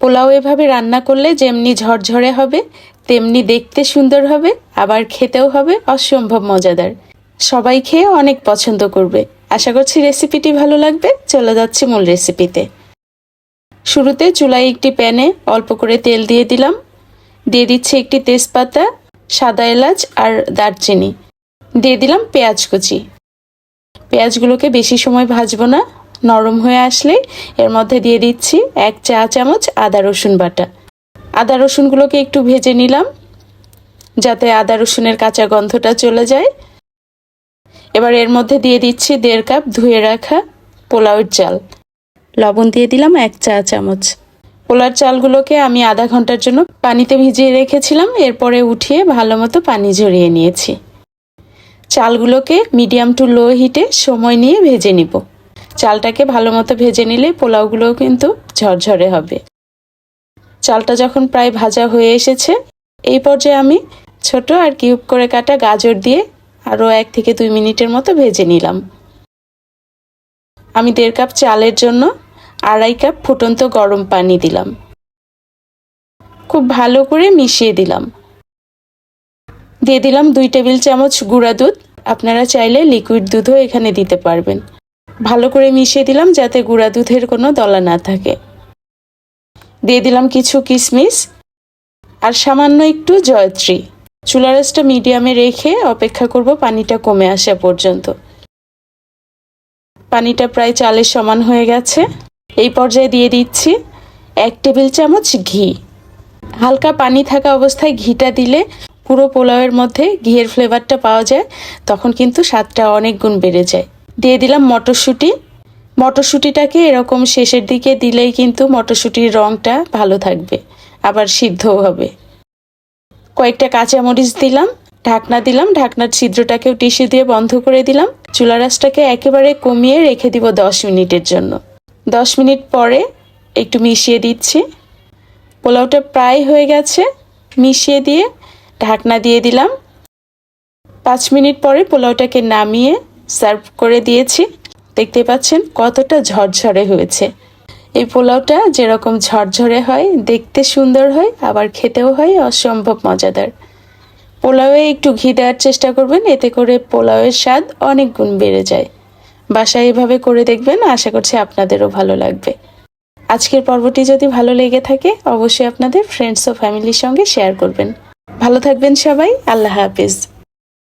পোলাও এভাবে রান্না করলে যেমনি ঝরঝরে হবে তেমনি দেখতে সুন্দর হবে, আবার খেতেও হবে অসম্ভব মজাদার। সবাই খেয়ে অনেক পছন্দ করবে। আশা করছি রেসিপিটি ভালো লাগবে। চলে যাচ্ছি মূল রেসিপিতে। শুরুতে চুলায় একটি প্যানে অল্প করে তেল দিয়ে দিলাম। দিয়ে দিচ্ছি একটি তেজপাতা, সাদা এলাচ আর দারচিনি। দিয়ে দিলাম পেঁয়াজ কুচি। পেঁয়াজগুলোকে বেশি সময় ভাজবো না, নরম হয়ে আসলে এর মধ্যে দিয়ে দিচ্ছি 1 চা চামচ আদা রসুন বাটা। আদা রসুনগুলোকে একটু ভেজে নিলাম যাতে আদা রসুনের কাঁচা গন্ধটা চলে যায়। এবার এর মধ্যে দিয়ে দিচ্ছি 1.5 কাপ ধুয়ে রাখা পোলাওয়ের চাল। লবণ দিয়ে দিলাম 1 চা চামচ। পোলার চালগুলোকে আমি আধা ঘন্টার জন্য পানিতে ভিজিয়ে রেখেছিলাম, এরপরে উঠিয়ে ভালো মতো পানি ঝরিয়ে নিয়েছি। চালগুলোকে মিডিয়াম টু লো হিটে সময় নিয়ে ভেজে নিব। চালটাকে ভালো মতো ভেজে নিলে পোলাওগুলোও কিন্তু ঝরঝরে হবে। চালটা যখন প্রায় ভাজা হয়ে এসেছে, এই পর্যায়ে আমি ছোট আর কিউব করে কাটা গাজর দিয়ে আরও 1 থেকে 2 মিনিটের মতো ভেজে নিলাম। আমি 1.5 কাপ চালের জন্য 2.5 কাপ ফুটন্ত গরম পানি দিলাম। খুব ভালো করে মিশিয়ে দিলাম। দিয়ে দিলাম 2 টেবিল চামচ গুঁড়া দুধ। আপনারা চাইলে লিকুইড দুধও এখানে দিতে পারবেন। ভালো করে মিশিয়ে দিলাম যাতে গুঁড়া দুধের কোনো দলা না থাকে। দিয়ে দিলাম কিছু কিশমিশ আর সামান্য একটু জয়ত্রী। চুলার আঁচটা মিডিয়ামে রেখে অপেক্ষা করব পানিটা কমে আসা পর্যন্ত। পানিটা প্রায় চালের সমান হয়ে গেছে। এই পর্যায়ে দিয়ে দিচ্ছি 1 টেবিল চামচ ঘি। হালকা পানি থাকা অবস্থায় ঘিটা দিলে পুরো পোলাওয়ের মধ্যে ঘিয়ের ফ্লেভারটা পাওয়া যায়, তখন কিন্তু স্বাদটা অনেক গুণ বেড়ে যায়। দিয়ে দিলাম মটরশুঁটি। মটরশুঁটিটাকে এরকম শেষের দিকে দিলেই কিন্তু মটরশুঁটির রঙটা ভালো থাকবে, আবার সিদ্ধও হবে। কয়েকটা কাঁচামরিচ দিলাম, ঢাকনা দিলাম। ঢাকনার ছিদ্রটাকেও টিস্যু দিয়ে বন্ধ করে দিলাম। চুলার আঁচটাকে একেবারে কমিয়ে রেখে দিব 10 মিনিটের জন্য। 10 মিনিট পরে একটু মিশিয়ে দিচ্ছি। পোলাওটা প্রায় হয়ে গেছে। মিশিয়ে দিয়ে ঢাকনা দিয়ে দিলাম। 5 মিনিট পরে পোলাওটাকে নামিয়ে সার্ভ করে দিয়েছি। দেখতে পাচ্ছেন কতটা ঝরঝরে হয়েছে। এই পোলাওটা যেরকম ঝরঝরে হয়, দেখতে সুন্দর হয়, আবার খেতেও হয় অসম্ভব মজাদার। পোলাওয়ে একটু ঘি দেওয়ার চেষ্টা করবেন, এতে করে পোলাওয়ের স্বাদ অনেক গুণ বেড়ে যায়। বাসায় এভাবে করে দেখবেন, আশা করছি আপনাদেরও ভালো লাগবে। আজকের পর্বটি যদি ভালো লেগে থাকে অবশ্যই আপনাদের ফ্রেন্ডস ও ফ্যামিলির সঙ্গে শেয়ার করবেন। ভালো থাকবেন সবাই। আল্লাহ হাফেজ।